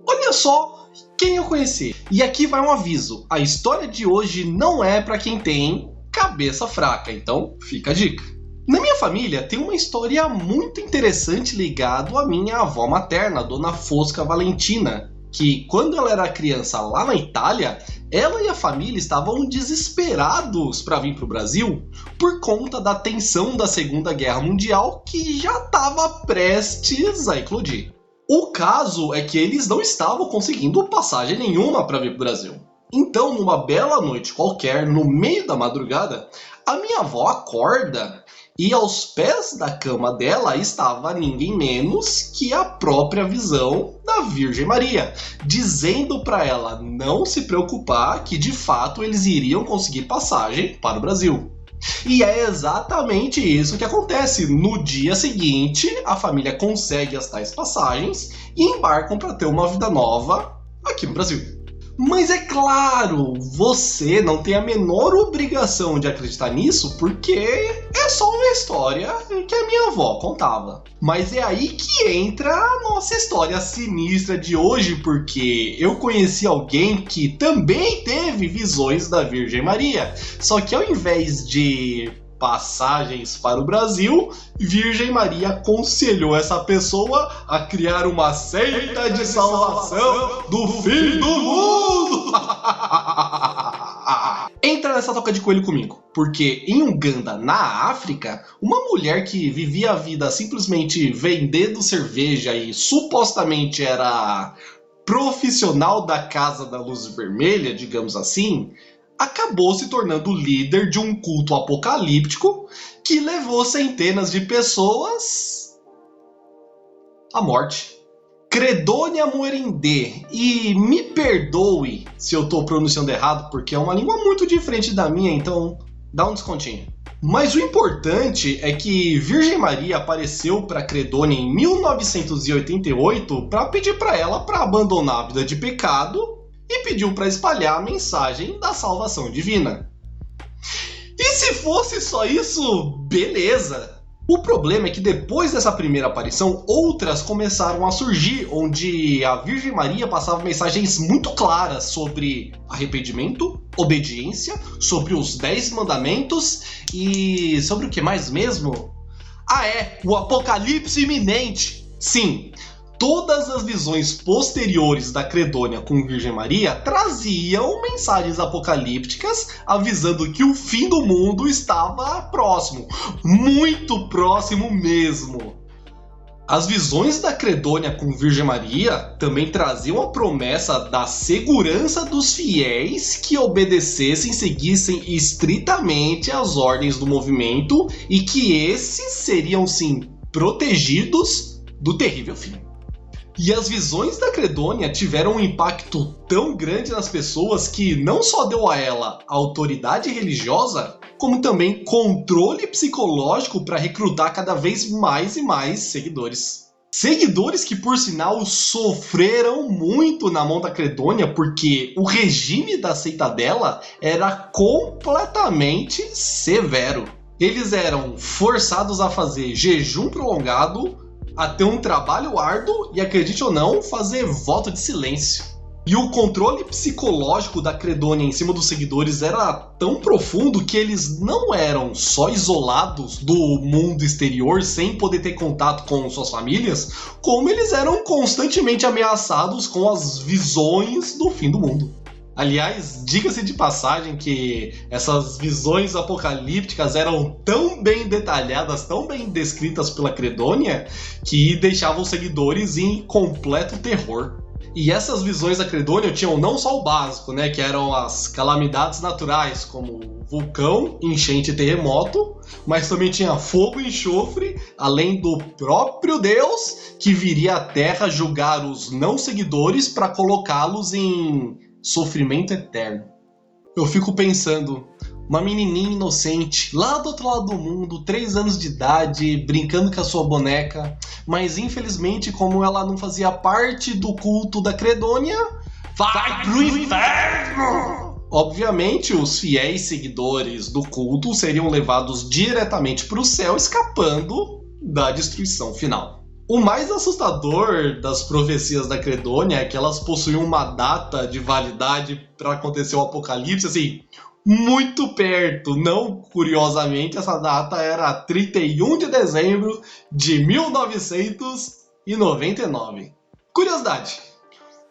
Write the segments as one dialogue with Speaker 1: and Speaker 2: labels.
Speaker 1: Olha só quem eu conheci. E aqui vai um aviso. A história de hoje não é para quem tem cabeça fraca, então fica a dica. Na minha família tem uma história muito interessante ligada à minha avó materna, Dona Fosca Valentina, que quando ela era criança lá na Itália, ela e a família estavam desesperados para vir para o Brasil por conta da tensão da Segunda Guerra Mundial que já estava prestes a eclodir. O caso é que eles não estavam conseguindo passagem nenhuma para vir para o Brasil. Então, numa bela noite qualquer, no meio da madrugada, a minha avó acorda e aos pés da cama dela estava ninguém menos que a própria visão da Virgem Maria, dizendo para ela não se preocupar que de fato eles iriam conseguir passagem para o Brasil. E é exatamente isso que acontece. No dia seguinte, a família consegue as tais passagens e embarcam para ter uma vida nova aqui no Brasil. Mas é claro, você não tem a menor obrigação de acreditar nisso porque é só uma história que a minha avó contava. Mas é aí que entra a nossa história sinistra de hoje, porque eu conheci alguém que também teve visões da Virgem Maria, só que ao invés de passagens para o Brasil, Virgem Maria aconselhou essa pessoa a criar uma seita de salvação do fim do mundo. Entra nessa toca de coelho comigo, porque em Uganda, na África, uma mulher que vivia a vida simplesmente vendendo cerveja e supostamente era profissional da Casa da Luz Vermelha, digamos assim, acabou se tornando líder de um culto apocalíptico que levou centenas de pessoas à morte. Credonia Muerinde, e me perdoe se eu estou pronunciando errado, porque é uma língua muito diferente da minha, então dá um descontinho. Mas o importante é que Virgem Maria apareceu para Credonia em 1988 para pedir para ela para abandonar a vida de pecado e pediu para espalhar a mensagem da salvação divina. E se fosse só isso, beleza! O problema é que depois dessa primeira aparição, outras começaram a surgir, onde a Virgem Maria passava mensagens muito claras sobre arrependimento, obediência, sobre os 10 mandamentos e sobre o que mais mesmo? O apocalipse iminente! Sim! Todas as visões posteriores da Credonia com Virgem Maria traziam mensagens apocalípticas avisando que o fim do mundo estava próximo, muito próximo mesmo. As visões da Credonia com Virgem Maria também traziam a promessa da segurança dos fiéis que obedecessem e seguissem estritamente as ordens do movimento e que esses seriam sim protegidos do terrível fim. E as visões da Credonia tiveram um impacto tão grande nas pessoas que não só deu a ela autoridade religiosa, como também controle psicológico para recrutar cada vez mais e mais seguidores. Seguidores que, por sinal, sofreram muito na mão da Credonia, porque o regime da seita dela era completamente severo. Eles eram forçados a fazer jejum prolongado, a ter um trabalho árduo e, acredite ou não, fazer voto de silêncio. E o controle psicológico da Credonia em cima dos seguidores era tão profundo que eles não eram só isolados do mundo exterior sem poder ter contato com suas famílias, como eles eram constantemente ameaçados com as visões do fim do mundo. Aliás, diga-se de passagem que essas visões apocalípticas eram tão bem detalhadas, tão bem descritas pela Credonia, que deixavam os seguidores em completo terror. E essas visões da Credonia tinham não só o básico, né, que eram as calamidades naturais, como vulcão, enchente e terremoto, mas também tinha fogo e enxofre, além do próprio Deus, que viria à Terra julgar os não seguidores para colocá-los em sofrimento eterno. Eu fico pensando, uma menininha inocente, lá do outro lado do mundo, 3 anos de idade, brincando com a sua boneca, mas infelizmente, como ela não fazia parte do culto da Credonia, vai pro inferno! Obviamente, os fiéis seguidores do culto seriam levados diretamente para o céu, escapando da destruição final. O mais assustador das profecias da Credônia é que elas possuíam uma data de validade para acontecer o apocalipse, assim, muito perto. Não curiosamente, essa data era 31 de dezembro de 1999. Curiosidade.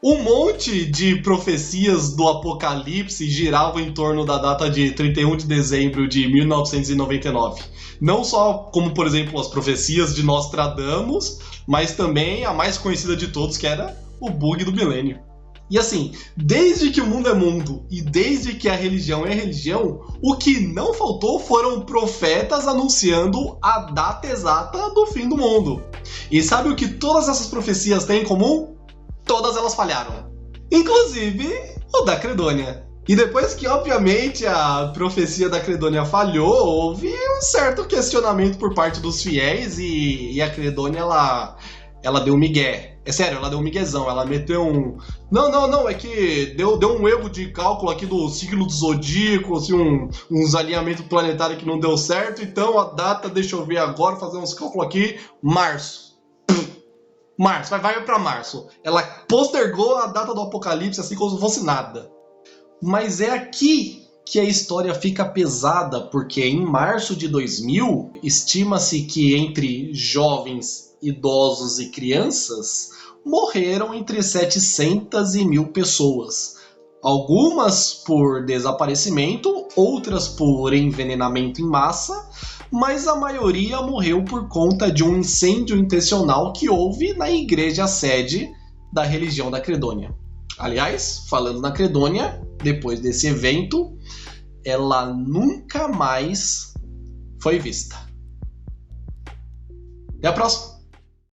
Speaker 1: Um monte de profecias do apocalipse giravam em torno da data de 31 de dezembro de 1999. Não só como, por exemplo, as profecias de Nostradamus, mas também a mais conhecida de todos, que era o bug do milênio. E assim, desde que o mundo é mundo e desde que a religião é religião, o que não faltou foram profetas anunciando a data exata do fim do mundo. E sabe o que todas essas profecias têm em comum? Todas elas falharam. Inclusive o da Credônia. E depois que, obviamente, a profecia da Credônia falhou, houve um certo questionamento por parte dos fiéis e a Credônia, ela deu um migué. É sério, ela deu um miguezão. Ela meteu um... Não, é que deu um erro de cálculo aqui do ciclo do zodíaco, assim, uns alinhamentos planetários que não deu certo. Então a data, deixa eu ver agora, fazer uns cálculos aqui, março, vai pra março. Ela postergou a data do apocalipse assim como se fosse nada. Mas é aqui que a história fica pesada, porque em março de 2000, estima-se que entre jovens, idosos e crianças, morreram entre 700 e 1.000 pessoas. Algumas por desaparecimento, outras por envenenamento em massa, mas a maioria morreu por conta de um incêndio intencional que houve na igreja sede da religião da Credônia. Aliás, falando na Credônia, depois desse evento, ela nunca mais foi vista. Até a próxima!